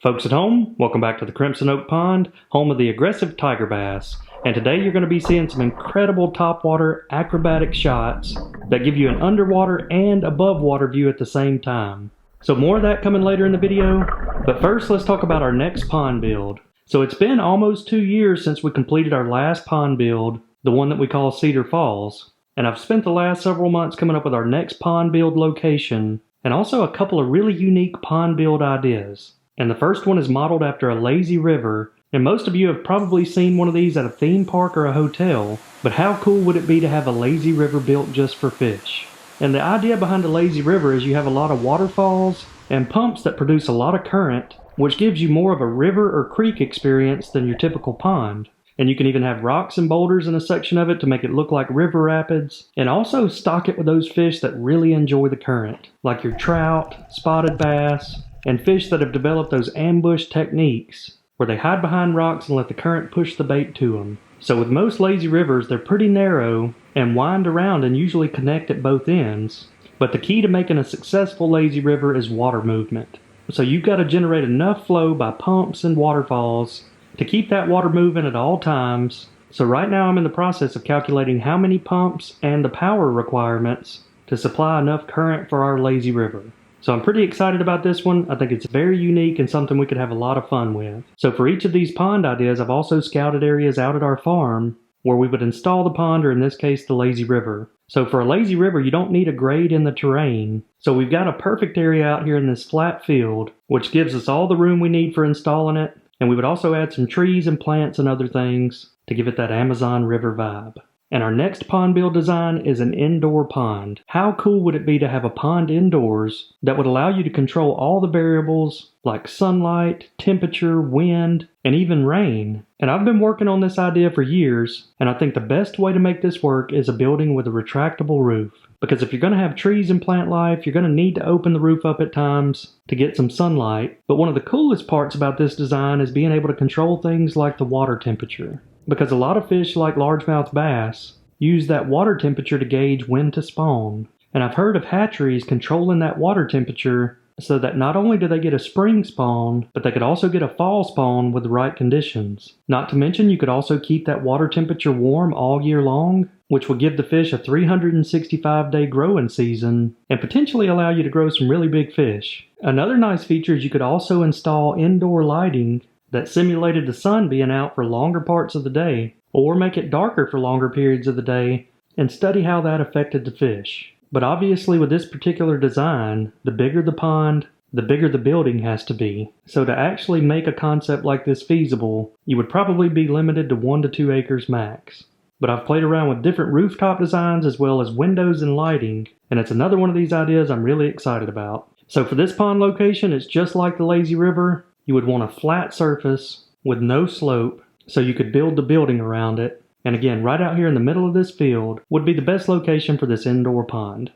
Folks at home, welcome back to the Crimson Oak Pond, home of the aggressive tiger bass. And today you're going to be seeing some incredible topwater acrobatic shots that give you an underwater and above water view at the same time. So more of that coming later in the video, but first let's talk about our next pond build. So it's been almost 2 years since we completed our last pond build, the one that we call Cedar Falls. And I've spent the last several months coming up with our next pond build location, and also a couple of really unique pond build ideas. And the first one is modeled after a lazy river, and most of you have probably seen one of these at a theme park or a hotel, but how cool would it be to have a lazy river built just for fish? And the idea behind a lazy river is you have a lot of waterfalls and pumps that produce a lot of current, which gives you more of a river or creek experience than your typical pond. And you can even have rocks and boulders in a section of it to make it look like river rapids, and also stock it with those fish that really enjoy the current, like your trout, spotted bass, and fish that have developed those ambush techniques where they hide behind rocks and let the current push the bait to them. So with most lazy rivers, they're pretty narrow and wind around and usually connect at both ends. But the key to making a successful lazy river is water movement. So you've got to generate enough flow by pumps and waterfalls to keep that water moving at all times. So right now I'm in the process of calculating how many pumps and the power requirements to supply enough current for our lazy river. So I'm pretty excited about this one. I think it's very unique and something we could have a lot of fun with. So for each of these pond ideas, I've also scouted areas out at our farm where we would install the pond, or in this case, the lazy river. So for a lazy river, you don't need a grade in the terrain. So we've got a perfect area out here in this flat field, which gives us all the room we need for installing it. And we would also add some trees and plants and other things to give it that Amazon River vibe. And our next pond build design is an indoor pond. How cool would it be to have a pond indoors that would allow you to control all the variables like sunlight, temperature, wind, and even rain? And I've been working on this idea for years, and I think the best way to make this work is a building with a retractable roof. Because if you're going to have trees and plant life, you're going to need to open the roof up at times to get some sunlight. But one of the coolest parts about this design is being able to control things like the water temperature. Because a lot of fish like largemouth bass use that water temperature to gauge when to spawn. And I've heard of hatcheries controlling that water temperature so that not only do they get a spring spawn, but they could also get a fall spawn with the right conditions. Not to mention you could also keep that water temperature warm all year long, which would give the fish a 365-day growing season and potentially allow you to grow some really big fish. Another nice feature is you could also install indoor lighting that simulated the sun being out for longer parts of the day, or make it darker for longer periods of the day, and study how that affected the fish. But obviously with this particular design, the bigger the pond, the bigger the building has to be. So to actually make a concept like this feasible, you would probably be limited to 1 to 2 acres max. But I've played around with different rooftop designs as well as windows and lighting, and it's another one of these ideas I'm really excited about. So for this pond location, it's just like the lazy river. You would want a flat surface with no slope so you could build the building around it. And again, right out here in the middle of this field would be the best location for this indoor pond.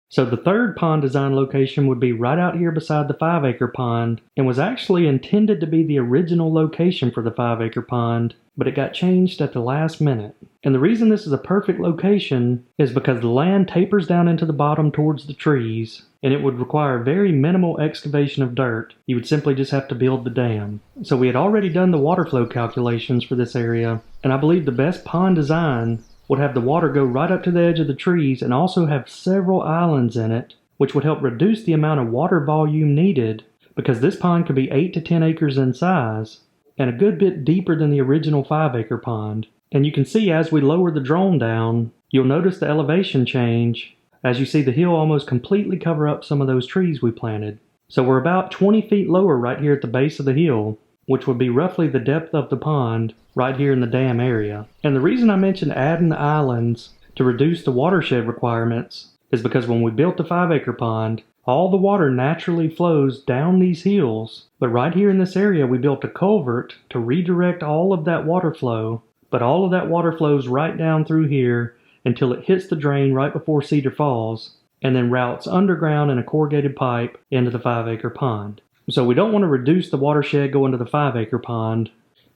So the third pond design location would be right out here beside the 5-acre pond, and was actually intended to be the original location for the 5-acre pond, but it got changed at the last minute. And the reason this is a perfect location is because the land tapers down into the bottom towards the trees, and it would require very minimal excavation of dirt. You would simply just have to build the dam. So we had already done the water flow calculations for this area, and I believe the best pond design would have the water go right up to the edge of the trees and also have several islands in it, which would help reduce the amount of water volume needed, because this pond could be 8 to 10 acres in size and a good bit deeper than the original 5-acre pond. And you can see as we lower the drone down, you'll notice the elevation change as you see the hill almost completely cover up some of those trees we planted. So we're about 20 feet lower right here at the base of the hill, which would be roughly the depth of the pond right here in the dam area. And the reason I mentioned adding the islands to reduce the watershed requirements is because when we built the 5-acre pond, all the water naturally flows down these hills. But right here in this area, we built a culvert to redirect all of that water flow. But all of that water flows right down through here until it hits the drain right before Cedar Falls, and then routes underground in a corrugated pipe into the 5-acre pond. So we don't want to reduce the watershed going to the 5-acre pond,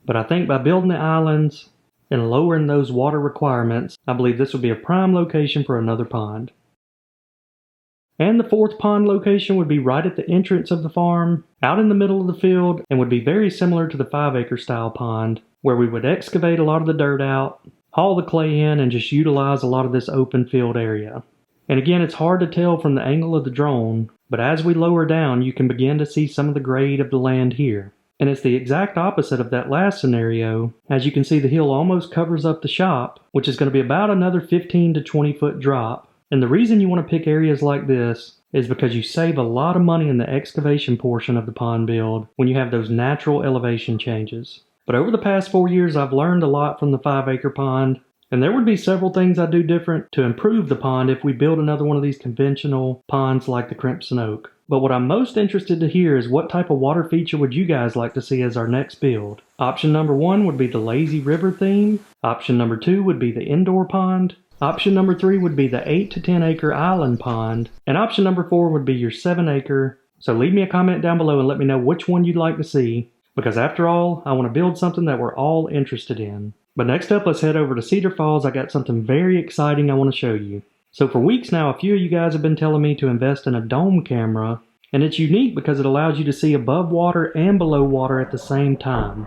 but I think by building the islands and lowering those water requirements, I believe this would be a prime location for another pond. And the fourth pond location would be right at the entrance of the farm, out in the middle of the field, and would be very similar to the 5-acre style pond, where we would excavate a lot of the dirt out, haul the clay in, and just utilize a lot of this open field area. And again, it's hard to tell from the angle of the drone, but as we lower down, you can begin to see some of the grade of the land here. And it's the exact opposite of that last scenario. As you can see, the hill almost covers up the shop, which is going to be about another 15 to 20 foot drop. And the reason you want to pick areas like this is because you save a lot of money in the excavation portion of the pond build when you have those natural elevation changes. But over the past 4 years, I've learned a lot from the 5-acre pond, and there would be several things I'd do different to improve the pond if we build another one of these conventional ponds like the Crimson Oak. But what I'm most interested to hear is what type of water feature would you guys like to see as our next build? Option number 1 would be the lazy river theme. Option number 2 would be the indoor pond. Option number 3 would be the 8 to 10 acre island pond. And option number 4 would be your 7-acre. So leave me a comment down below and let me know which one you'd like to see. Because after all, I want to build something that we're all interested in. But next up, let's head over to Cedar Falls. I got something very exciting I want to show you. So for weeks now, a few of you guys have been telling me to invest in a dome camera, and it's unique because it allows you to see above water and below water at the same time.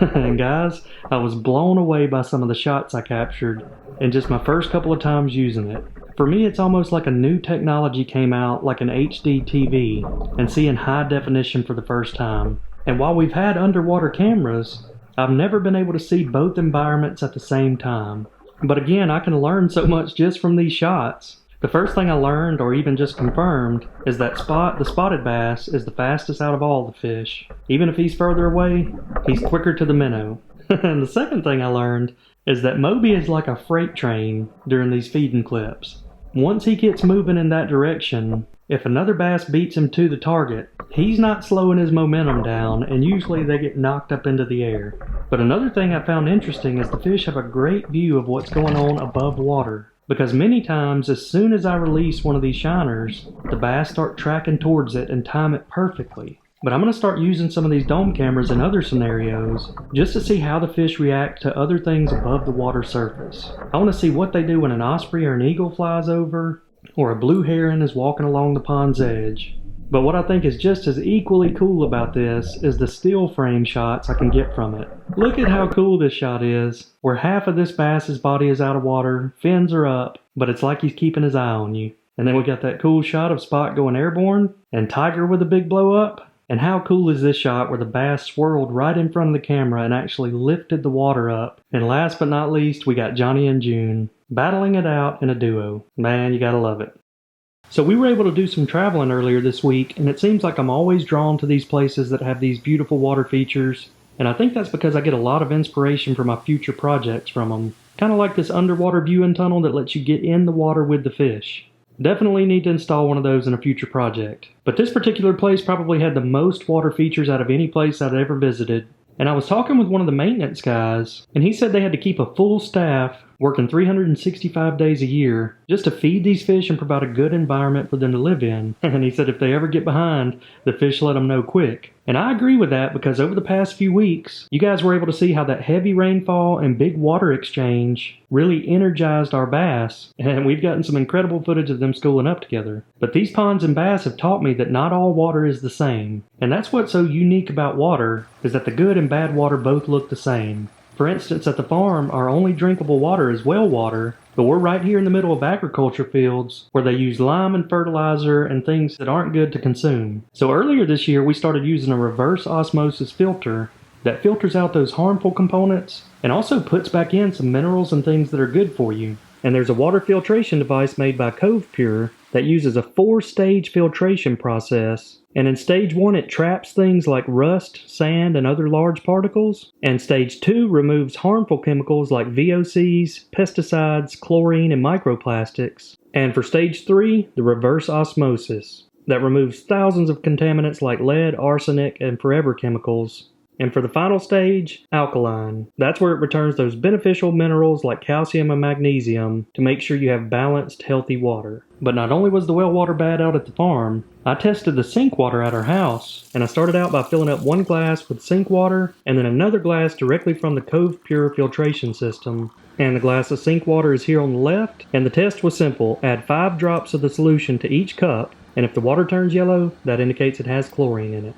And guys, I was blown away by some of the shots I captured in just my first couple of times using it. For me, it's almost like a new technology came out, like an HD TV, and seeing high definition for the first time. And while we've had underwater cameras, I've never been able to see both environments at the same time. But again, I can learn so much just from these shots. The first thing I learned, or even just confirmed, is that the spotted bass is the fastest out of all the fish. Even if he's further away, he's quicker to the minnow. And the second thing I learned is that Moby is like a freight train during these feeding clips. Once he gets moving in that direction, if another bass beats him to the target, he's not slowing his momentum down, and usually they get knocked up into the air. But another thing I found interesting is the fish have a great view of what's going on above water. Because many times, as soon as I release one of these shiners, the bass start tracking towards it and time it perfectly. But I'm going to start using some of these dome cameras in other scenarios just to see how the fish react to other things above the water surface. I want to see what they do when an osprey or an eagle flies over, or a blue heron is walking along the pond's edge. But what I think is just as equally cool about this is the still frame shots I can get from it. Look at how cool this shot is, where half of this bass's body is out of water, fins are up, but it's like he's keeping his eye on you. And then we got that cool shot of Spot going airborne, and Tiger with a big blow up. And how cool is this shot where the bass swirled right in front of the camera and actually lifted the water up. And last but not least, we got Johnny and June battling it out in a duo. Man, you gotta love it. So we were able to do some traveling earlier this week, and it seems like I'm always drawn to these places that have these beautiful water features, and I think that's because I get a lot of inspiration for my future projects from them. Kind of like this underwater viewing tunnel that lets you get in the water with the fish. Definitely need to install one of those in a future project. But this particular place probably had the most water features out of any place I'd ever visited. And I was talking with one of the maintenance guys, and he said they had to keep a full staff working 365 days a year just to feed these fish and provide a good environment for them to live in. And he said if they ever get behind, the fish let them know quick. And I agree with that because over the past few weeks, you guys were able to see how that heavy rainfall and big water exchange really energized our bass, and we've gotten some incredible footage of them schooling up together. But these ponds and bass have taught me that not all water is the same. And that's what's so unique about water, is that the good and bad water both look the same. For instance, at the farm, our only drinkable water is well water, but we're right here in the middle of agriculture fields where they use lime and fertilizer and things that aren't good to consume. So earlier this year, we started using a reverse osmosis filter that filters out those harmful components and also puts back in some minerals and things that are good for you. And there's a water filtration device made by Cove Pure that uses a 4-stage filtration process. And in stage 1, it traps things like rust, sand, and other large particles. And stage 2 removes harmful chemicals like VOCs, pesticides, chlorine, and microplastics. And for stage 3, the reverse osmosis that removes thousands of contaminants like lead, arsenic, and forever chemicals. And for the final stage, alkaline. That's where it returns those beneficial minerals like calcium and magnesium to make sure you have balanced, healthy water. But not only was the well water bad out at the farm, I tested the sink water at our house, and I started out by filling up one glass with sink water and then another glass directly from the Cove Pure filtration system. And the glass of sink water is here on the left, and the test was simple. Add 5 drops of the solution to each cup, and if the water turns yellow, that indicates it has chlorine in it.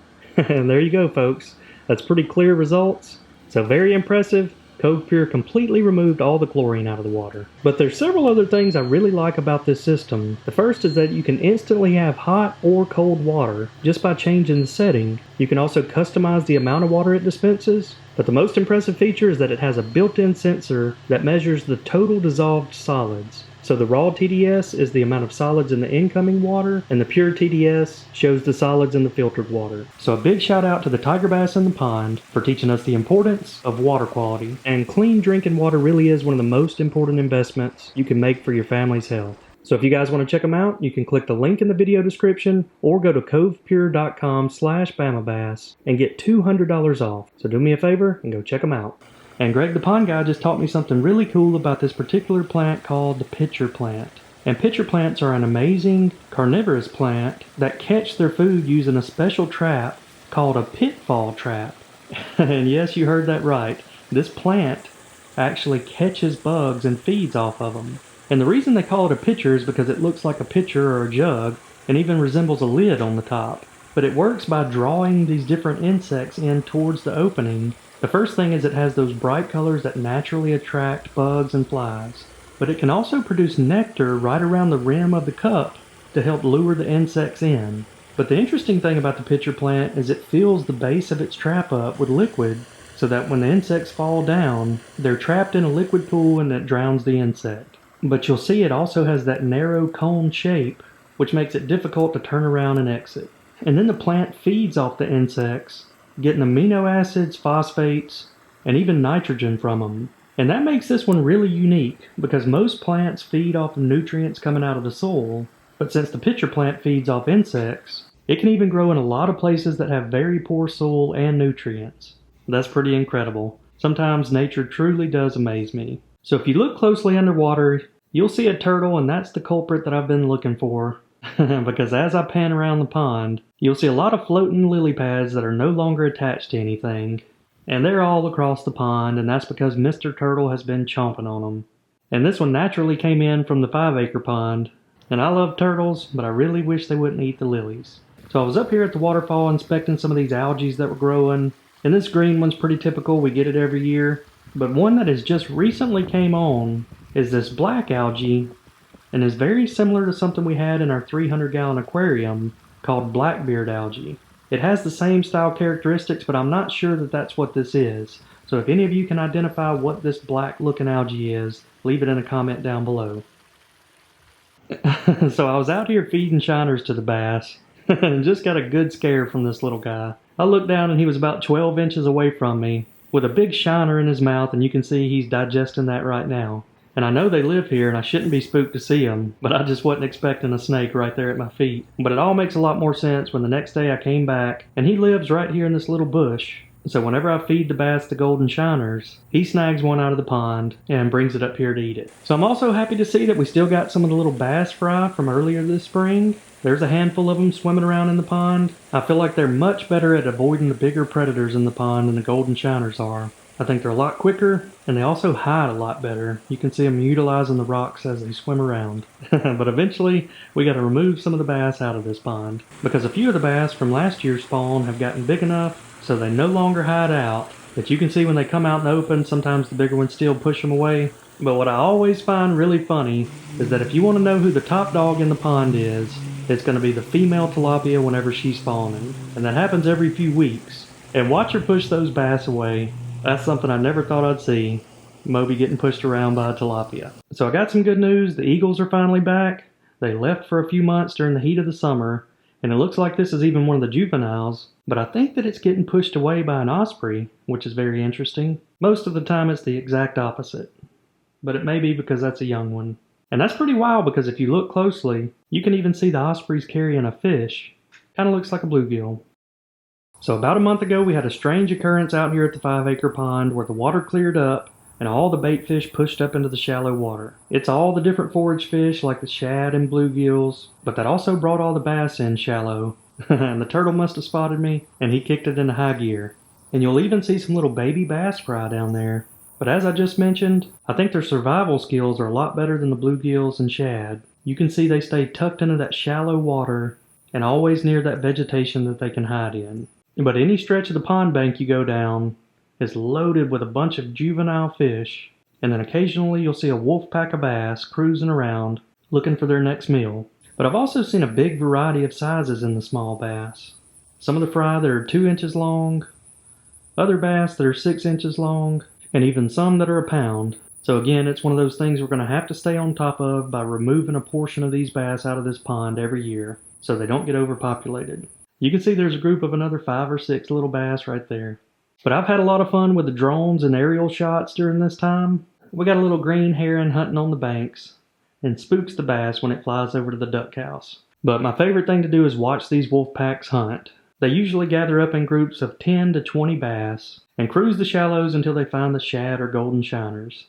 And there you go, folks. That's pretty clear results. So very impressive. Cove Pure completely removed all the chlorine out of the water. But there's several other things I really like about this system. The first is that you can instantly have hot or cold water just by changing the setting. You can also customize the amount of water it dispenses. But the most impressive feature is that it has a built-in sensor that measures the total dissolved solids. So the raw TDS is the amount of solids in the incoming water, and the pure TDS shows the solids in the filtered water. So a big shout out to the tiger bass in the pond for teaching us the importance of water quality. And clean drinking water really is one of the most important investments you can make for your family's health. So if you guys want to check them out, you can click the link in the video description or go to covepure.com/BamaBass and get $200 off. So do me a favor and go check them out. And Greg the Pond Guy just taught me something really cool about this particular plant called the pitcher plant. And pitcher plants are an amazing carnivorous plant that catch their food using a special trap called a pitfall trap. And yes, you heard that right. This plant actually catches bugs and feeds off of them. And the reason they call it a pitcher is because it looks like a pitcher or a jug and even resembles a lid on the top. But it works by drawing these different insects in towards the opening. The first thing is it has those bright colors that naturally attract bugs and flies. But it can also produce nectar right around the rim of the cup to help lure the insects in. But the interesting thing about the pitcher plant is it fills the base of its trap up with liquid so that when the insects fall down, they're trapped in a liquid pool and that drowns the insect. But you'll see it also has that narrow cone shape, which makes it difficult to turn around and exit. And then the plant feeds off the insects, getting amino acids, phosphates, and even nitrogen from them. And that makes this one really unique because most plants feed off of nutrients coming out of the soil, but since the pitcher plant feeds off insects, it can even grow in a lot of places that have very poor soil and nutrients. That's pretty incredible. Sometimes nature truly does amaze me. So if you look closely underwater, you'll see a turtle, and that's the culprit that I've been looking for. Because as I pan around the pond, you'll see a lot of floating lily pads that are no longer attached to anything. And they're all across the pond, and that's because Mr. Turtle has been chomping on them. And this one naturally came in from the 5-acre pond. And I love turtles, but I really wish they wouldn't eat the lilies. So I was up here at the waterfall inspecting some of these algae that were growing. And this green one's pretty typical, we get it every year. But one that has just recently came on is this black algae, and is very similar to something we had in our 300-gallon aquarium called blackbeard algae. It has the same style characteristics, but I'm not sure that that's what this is. So if any of you can identify what this black looking algae is, leave it in a comment down below. So I was out here feeding shiners to the bass and just got a good scare from this little guy. I looked down and he was about 12 inches away from me with a big shiner in his mouth, and you can see he's digesting that right now. And I know they live here and I shouldn't be spooked to see them, but I just wasn't expecting a snake right there at my feet. But it all makes a lot more sense when the next day I came back, and he lives right here in this little bush. So whenever I feed the bass the golden shiners, he snags one out of the pond and brings it up here to eat it. So I'm also happy to see that we still got some of the little bass fry from earlier this spring. There's a handful of them swimming around in the pond. I feel like they're much better at avoiding the bigger predators in the pond than the golden shiners are. I think they're a lot quicker, and they also hide a lot better. You can see them utilizing the rocks as they swim around. But eventually, we got to remove some of the bass out of this pond, because a few of the bass from last year's spawn have gotten big enough so they no longer hide out. But you can see when they come out in the open, sometimes the bigger ones still push them away. But what I always find really funny is that if you want to know who the top dog in the pond is, it's going to be the female tilapia whenever she's spawning. And that happens every few weeks. And watch her push those bass away. That's something I never thought I'd see. Moby getting pushed around by a tilapia. So I got some good news. The eagles are finally back. They left for a few months during the heat of the summer. And it looks like this is even one of the juveniles. But I think that it's getting pushed away by an osprey, which is very interesting. Most of the time it's the exact opposite. But it may be because that's a young one. And that's pretty wild because if you look closely, you can even see the ospreys carrying a fish. Kind of looks like a bluegill. So about a month ago we had a strange occurrence out here at the 5-acre pond where the water cleared up and all the bait fish pushed up into the shallow water. It's all the different forage fish like the shad and bluegills, but that also brought all the bass in shallow. And the turtle must have spotted me, and he kicked it into high gear. And you'll even see some little baby bass fry down there. But as I just mentioned, I think their survival skills are a lot better than the bluegills and shad. You can see they stay tucked into that shallow water and always near that vegetation that they can hide in. But any stretch of the pond bank you go down is loaded with a bunch of juvenile fish, and then occasionally you'll see a wolf pack of bass cruising around looking for their next meal. But I've also seen a big variety of sizes in the small bass. Some of the fry that are 2 inches long, other bass that are 6 inches long, and even some that are a pound. So again, it's one of those things we're going to have to stay on top of by removing a portion of these bass out of this pond every year so they don't get overpopulated. You can see there's a group of another 5 or 6 little bass right there. But I've had a lot of fun with the drones and aerial shots during this time. We got a little green heron hunting on the banks and spooks the bass when it flies over to the duck house. But my favorite thing to do is watch these wolf packs hunt. They usually gather up in groups of 10 to 20 bass and cruise the shallows until they find the shad or golden shiners.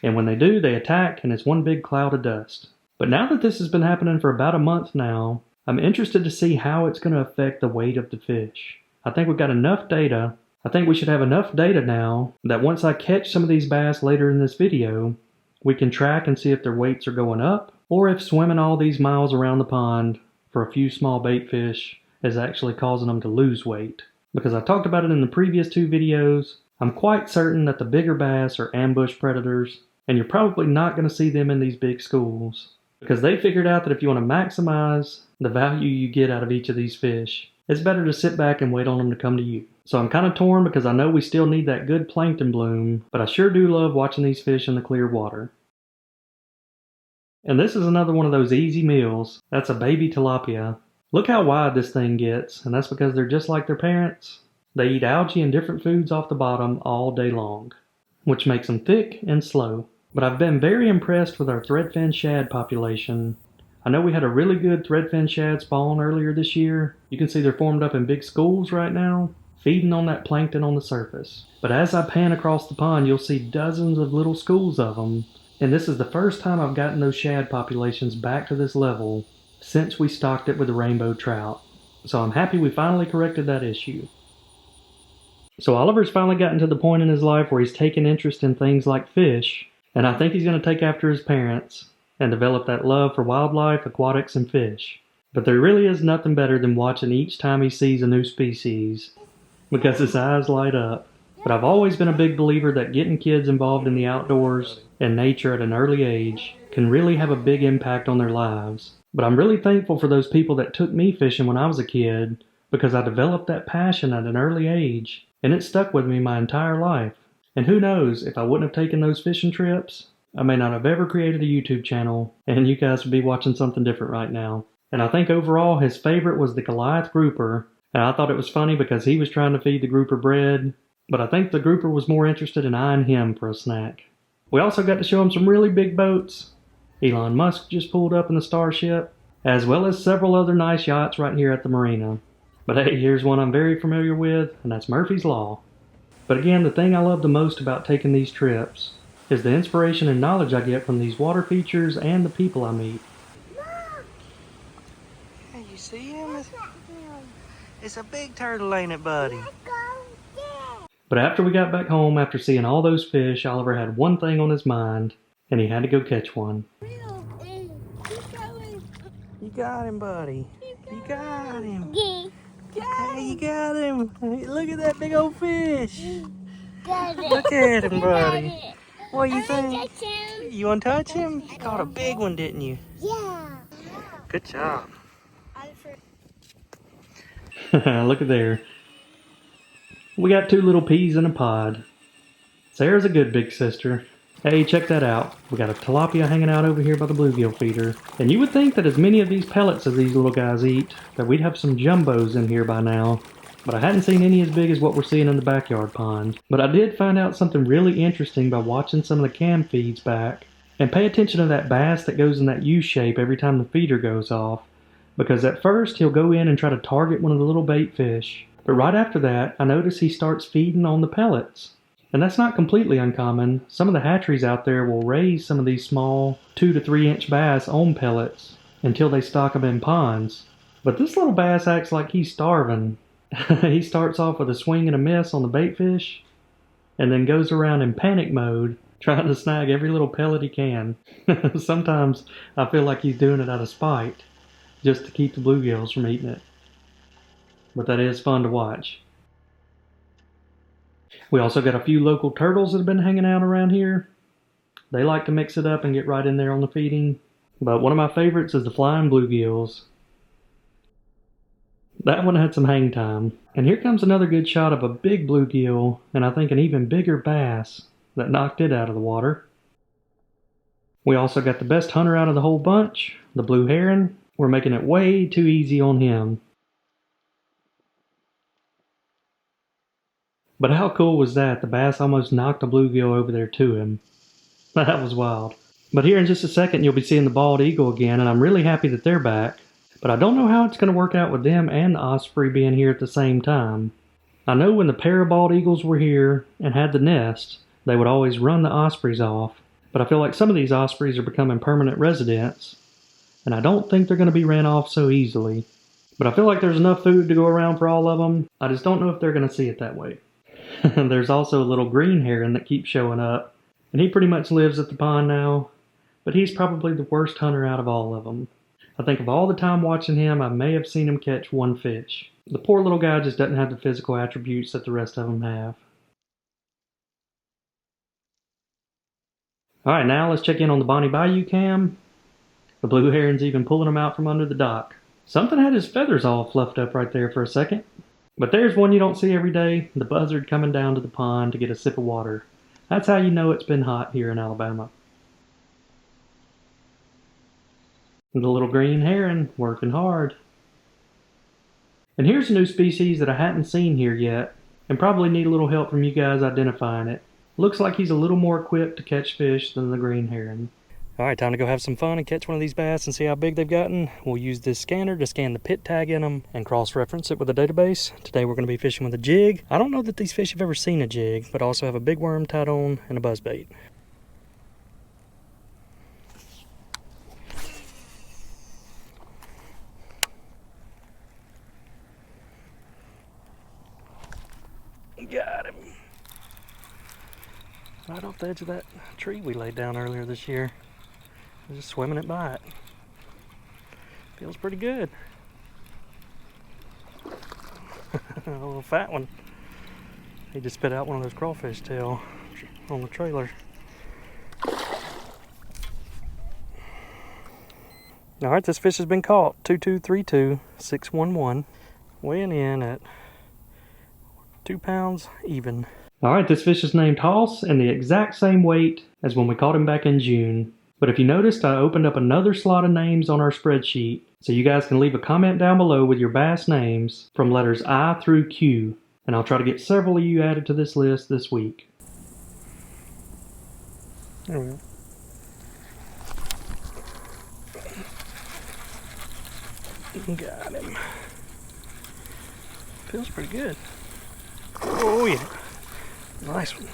And when they do, they attack and it's one big cloud of dust. But now that this has been happening for about a month now, I'm interested to see how it's going to affect the weight of the fish. I think we've got enough data. I think we should have enough data now that once I catch some of these bass later in this video, we can track and see if their weights are going up, or if swimming all these miles around the pond for a few small bait fish is actually causing them to lose weight. Because I talked about it in the previous 2 videos, I'm quite certain that the bigger bass are ambush predators, and you're probably not going to see them in these big schools. Because they figured out that if you want to maximize the value you get out of each of these fish, it's better to sit back and wait on them to come to you. So I'm kind of torn because I know we still need that good plankton bloom, but I sure do love watching these fish in the clear water. And this is another one of those easy meals. That's a baby tilapia. Look how wide this thing gets, and that's because they're just like their parents. They eat algae and different foods off the bottom all day long, which makes them thick and slow. But I've been very impressed with our threadfin shad population. I know we had a really good threadfin shad spawn earlier this year. You can see they're formed up in big schools right now, feeding on that plankton on the surface. But as I pan across the pond, you'll see dozens of little schools of them. And this is the first time I've gotten those shad populations back to this level since we stocked it with the rainbow trout. So I'm happy we finally corrected that issue. So Oliver's finally gotten to the point in his life where he's taken interest in things like fish, and I think he's going to take after his parents and develop that love for wildlife, aquatics, and fish. But there really is nothing better than watching each time he sees a new species, because his eyes light up. But I've always been a big believer that getting kids involved in the outdoors and nature at an early age can really have a big impact on their lives. But I'm really thankful for those people that took me fishing when I was a kid, because I developed that passion at an early age, and it stuck with me my entire life. And who knows, if I wouldn't have taken those fishing trips, I may not have ever created a YouTube channel, and you guys would be watching something different right now. And I think overall his favorite was the Goliath grouper, and I thought it was funny because he was trying to feed the grouper bread, but I think the grouper was more interested in eyeing him for a snack. We also got to show him some really big boats. Elon Musk just pulled up in the Starship, as well as several other nice yachts right here at the marina. But hey, here's one I'm very familiar with, and that's Murphy's Law. But again, the thing I love the most about taking these trips is the inspiration and knowledge I get from these water features and the people I meet. Hey, you see him? It's a big turtle, ain't it, buddy? But after we got back home, after seeing all those fish, Oliver had one thing on his mind, and he had to go catch one. You got him, buddy. You got him. Hey, you got him. Look at that big old fish. Look at him, buddy. What do you think? You want to touch him? You caught a big one, didn't you? Yeah. Good job. Look at there. We got 2 little peas in a pod. Sarah's a good big sister. Hey, check that out. We got a tilapia hanging out over here by the bluegill feeder. And you would think that as many of these pellets as these little guys eat, that we'd have some jumbos in here by now. But I hadn't seen any as big as what we're seeing in the backyard pond. But I did find out something really interesting by watching some of the cam feeds back. And pay attention to that bass that goes in that U shape every time the feeder goes off. Because at first he'll go in and try to target one of the little bait fish. But right after that, I notice he starts feeding on the pellets. And that's not completely uncommon. Some of the hatcheries out there will raise some of these small 2 to 3 inch bass on pellets until they stock them in ponds. But this little bass acts like he's starving. He starts off with a swing and a miss on the bait fish, and then goes around in panic mode, trying to snag every little pellet he can. Sometimes I feel like he's doing it out of spite, just to keep the bluegills from eating it. But that is fun to watch. We also got a few local turtles that have been hanging out around here. They like to mix it up and get right in there on the feeding. But one of my favorites is the flying bluegills. That one had some hang time. And here comes another good shot of a big bluegill, and I think an even bigger bass, that knocked it out of the water. We also got the best hunter out of the whole bunch, the blue heron. We're making it way too easy on him. But how cool was that? The bass almost knocked a bluegill over there to him. That was wild. But here in just a second you'll be seeing the bald eagle again, and I'm really happy that they're back. But I don't know how it's going to work out with them and the osprey being here at the same time. I know when the pair of bald eagles were here and had the nest, they would always run the ospreys off. But I feel like some of these ospreys are becoming permanent residents, and I don't think they're going to be ran off so easily. But I feel like there's enough food to go around for all of them. I just don't know if they're going to see it that way. There's also a little green heron that keeps showing up, and he pretty much lives at the pond now, but he's probably the worst hunter out of all of them. I think of all the time watching him, I may have seen him catch one fish. The poor little guy just doesn't have the physical attributes that the rest of them have. Alright, now let's check in on the Bonnie Bayou cam. The blue heron's even pulling him out from under the dock. Something had his feathers all fluffed up right there for a second. But there's one you don't see every day, the buzzard coming down to the pond to get a sip of water. That's how you know it's been hot here in Alabama. The little green heron, working hard. And here's a new species that I hadn't seen here yet, and probably need a little help from you guys identifying it. Looks like he's a little more equipped to catch fish than the green heron. Alright, time to go have some fun and catch one of these bass and see how big they've gotten. We'll use this scanner to scan the pit tag in them and cross-reference it with a database. Today we're going to be fishing with a jig. I don't know that these fish have ever seen a jig, but I also have a big worm tied on and a buzzbait. Got him. Right off the edge of that tree we laid down earlier this year. I'm just swimming it by it. Feels pretty good. A little fat one. He just spit out one of those crawfish tail on the trailer. Alright, this fish has been caught. 2232-611. Weighing in at 2 pounds even. Alright, this fish is named Hoss and the exact same weight as when we caught him back in June. But if you noticed, I opened up another slot of names on our spreadsheet, so you guys can leave a comment down below with your bass names from letters I through Q, and I'll try to get several of you added to this list this week. There we go. Got him. Feels pretty good. Oh yeah. Nice one.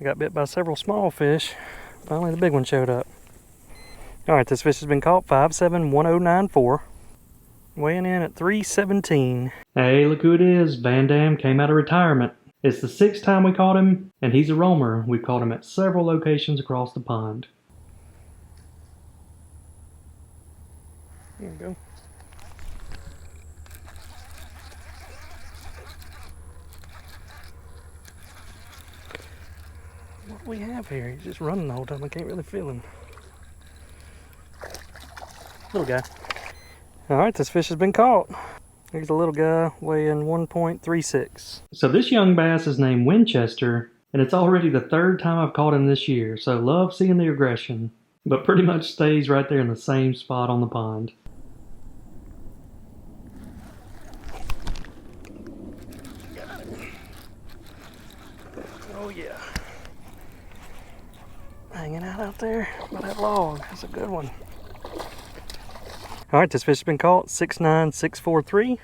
I got bit by several small fish. Finally the big one showed up. Alright, this fish has been caught 571094. Weighing in at 317. Hey, look who it is. Van Dam came out of retirement. It's the 6th time we caught him, and he's a roamer. We've caught him at several locations across the pond. There we go. What do we have here? He's just running the whole time. I can't really feel him. Little guy. Alright, this fish has been caught. Here's a little guy weighing 1.36. So this young bass is named Winchester, and it's already the 3rd time I've caught him this year, so love seeing the aggression, but pretty much stays right there in the same spot on the pond. Got him. Oh yeah. Hanging out there by that log. That's a good one. Alright, this fish has been caught, 69643,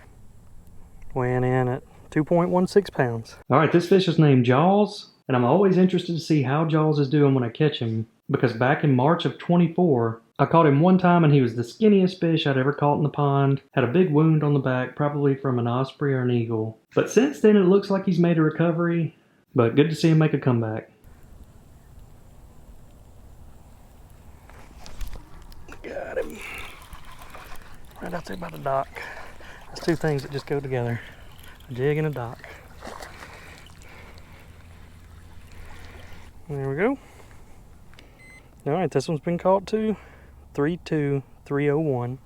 weighing in at 2.16 pounds. Alright, this fish is named Jaws, and I'm always interested to see how Jaws is doing when I catch him, because back in March of 24, I caught him one time and he was the skinniest fish I'd ever caught in the pond, had a big wound on the back, probably from an osprey or an eagle. But since then it looks like he's made a recovery, but good to see him make a comeback. Got him. Right out there by the dock. That's two things that just go together. A jig and a dock. There we go. Alright, this one's been caught too. 32301.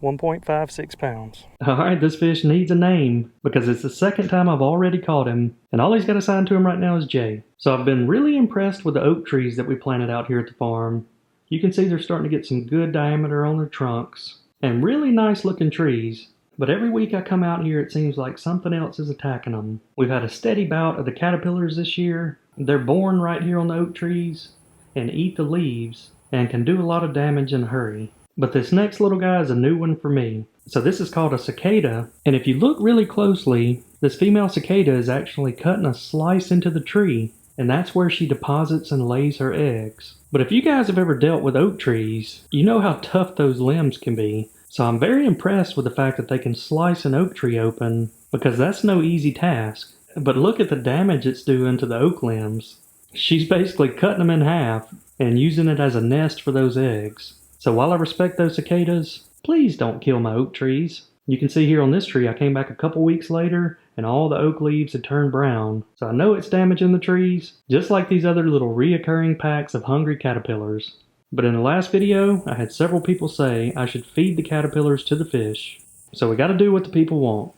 1.56 pounds. Alright, this fish needs a name because it's the second time I've already caught him, and all he's got assigned to him right now is Jay. So I've been really impressed with the oak trees that we planted out here at the farm. You can see they're starting to get some good diameter on their trunks, and really nice looking trees. But every week I come out here it seems like something else is attacking them. We've had a steady bout of the caterpillars this year. They're born right here on the oak trees and eat the leaves and can do a lot of damage in a hurry. But this next little guy is a new one for me. So this is called a cicada, and if you look really closely, this female cicada is actually cutting a slice into the tree, and that's where she deposits and lays her eggs. But if you guys have ever dealt with oak trees, you know how tough those limbs can be. So I'm very impressed with the fact that they can slice an oak tree open, because that's no easy task. But look at the damage it's doing to the oak limbs. She's basically cutting them in half and using it as a nest for those eggs. So while I respect those cicadas, please don't kill my oak trees. You can see here on this tree I came back a couple weeks later and all the oak leaves had turned brown. So I know it's damaging the trees, just like these other little reoccurring packs of hungry caterpillars. But in the last video, I had several people say I should feed the caterpillars to the fish. So we gotta do what the people want.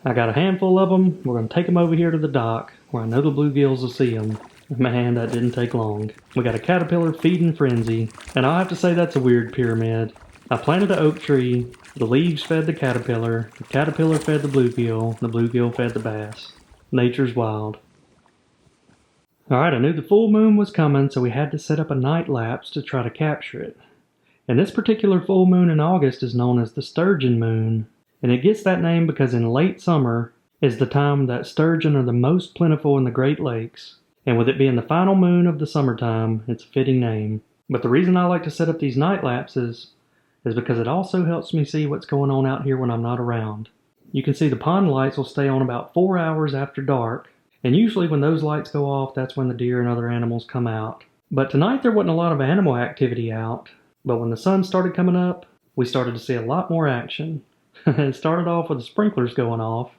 I got a handful of them. We're gonna take them over here to the dock where I know the bluegills will see them. Man, that didn't take long. We got a caterpillar feeding frenzy, and I'll have to say that's a weird pyramid. I planted an oak tree, the leaves fed the caterpillar fed the bluegill fed the bass. Nature's wild. Alright, I knew the full moon was coming, so we had to set up a night lapse to try to capture it. And this particular full moon in August is known as the sturgeon moon, and it gets that name because in late summer is the time that sturgeon are the most plentiful in the Great Lakes. And with it being the final moon of the summertime, it's a fitting name. But the reason I like to set up these night lapses is because it also helps me see what's going on out here when I'm not around. You can see the pond lights will stay on about 4 hours after dark, and usually when those lights go off, that's when the deer and other animals come out. But tonight there wasn't a lot of animal activity out, but when the sun started coming up, we started to see a lot more action. It started off with the sprinklers going off.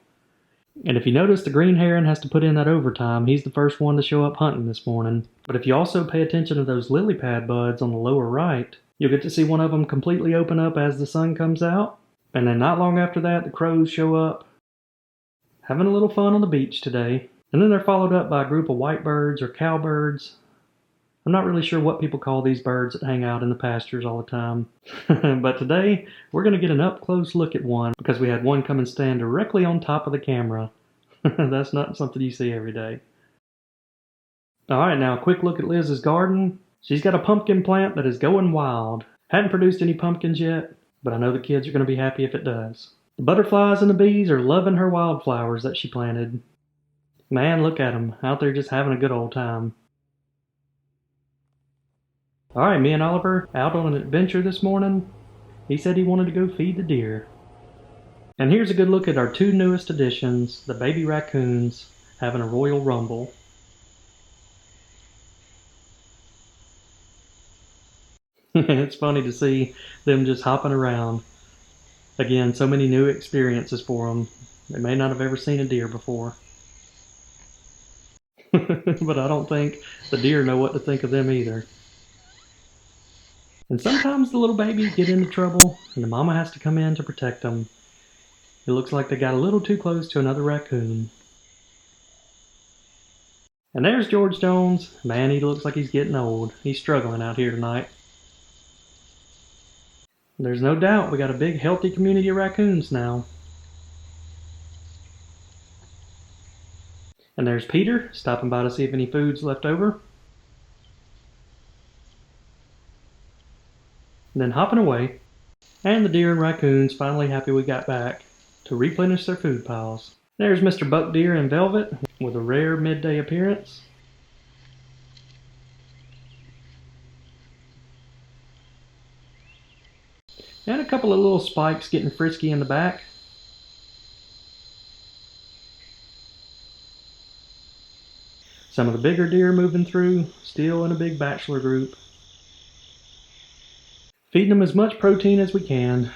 And if you notice, the green heron has to put in that overtime. He's the first one to show up hunting this morning. But if you also pay attention to those lily pad buds on the lower right, you'll get to see one of them completely open up as the sun comes out. And then not long after that, the crows show up, having a little fun on the beach today. And then they're followed up by a group of whitebirds or cowbirds. I'm not really sure what people call these birds that hang out in the pastures all the time. But today, we're going to get an up-close look at one because we had one come and stand directly on top of the camera. That's not something you see every day. Alright, now a quick look at Liz's garden. She's got a pumpkin plant that is going wild. Hadn't produced any pumpkins yet, but I know the kids are going to be happy if it does. The butterflies and the bees are loving her wildflowers that she planted. Man, look at them, out there just having a good old time. Alright, me and Oliver out on an adventure this morning. He said he wanted to go feed the deer. And here's a good look at our two newest additions, the baby raccoons having a royal rumble. It's funny to see them just hopping around. Again, so many new experiences for them. They may not have ever seen a deer before. But I don't think the deer know what to think of them either. And sometimes the little babies get into trouble and the mama has to come in to protect them. It looks like they got a little too close to another raccoon. And there's George Jones. Man, he looks like he's getting old. He's struggling out here tonight. There's no doubt we got a big healthy community of raccoons now. And there's Peter, stopping by to see if any food's left over. And then hopping away. And the deer and raccoons finally happy we got back to replenish their food piles. There's Mr. Buck Deer in velvet with a rare midday appearance. And a couple of little spikes getting frisky in the back. Some of the bigger deer moving through, still in a big bachelor group. Feeding them as much protein as we can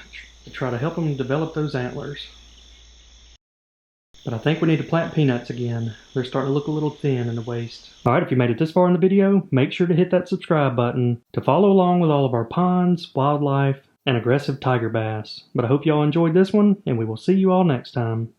to try to help them develop those antlers. But I think we need to plant peanuts again. They're starting to look a little thin in the waist. Alright, if you made it this far in the video, make sure to hit that subscribe button to follow along with all of our ponds, wildlife, and aggressive tiger bass. But I hope y'all enjoyed this one, and we will see you all next time.